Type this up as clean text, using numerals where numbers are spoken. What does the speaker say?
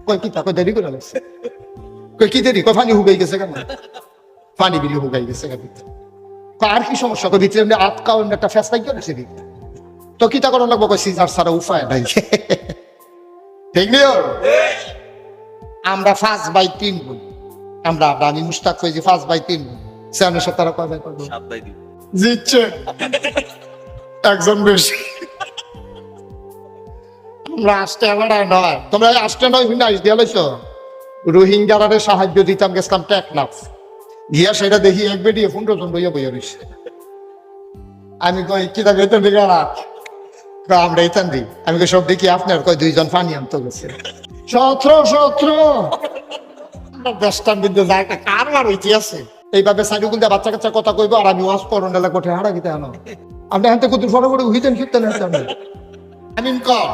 কয় কি তাকে দেরি করে লাগছে, কই কি দেরি, কয় পানি হুগাই গেছে কেন, পানি বিলি হুগাই গেছে কেন, আর কি সমস্যা, কই ভিতরে এমনি আটকাও এমনি একটা ফেস লাগিয়ে গেছে ভিতরে, তো কি তা করার লাগবো, কই সিজার ছাড়া উপায় নাই। ঠিক নিও, আমরা 5/3 বোন, আমরা আমি মুস্তাক কই যে 5/3 বোন, সেনের সাথে তারা কয় ভাই কয় বোন? জিতছে একজন বেশি। আমরা আসতে এবারে নয়, তোমরা আসতে নয় ভিন্ন আইস দিয়ে লাইছো, রোহিঙ্গারে সাহায্য দিতাম, গেছিলাম টেকনাফ গিয়া, সেটা দেখি এক বেডিয়ে 15 জন বইয়া বইয়া রয়েছে। আমি কই কি থাকে এটা দিকে আমরা এইতান দিই, আমি কই সব দেখি আপনার, কয় 2 জন পানি আনতে গেছে, 17 দেশটার বিদ্যুৎ একটা কারবার হইতে আছে। এইভাবে সাইডুকুল দিয়ে বাচ্চা কাচ্চা কথা কইবো, আর আমি ওয়াজ পড়ন ডালা কোঠে হারা গিতে আনো, আপনি হাতে কুতুর ফটো করে উহিতেন ফিরতেন, আমিন কর।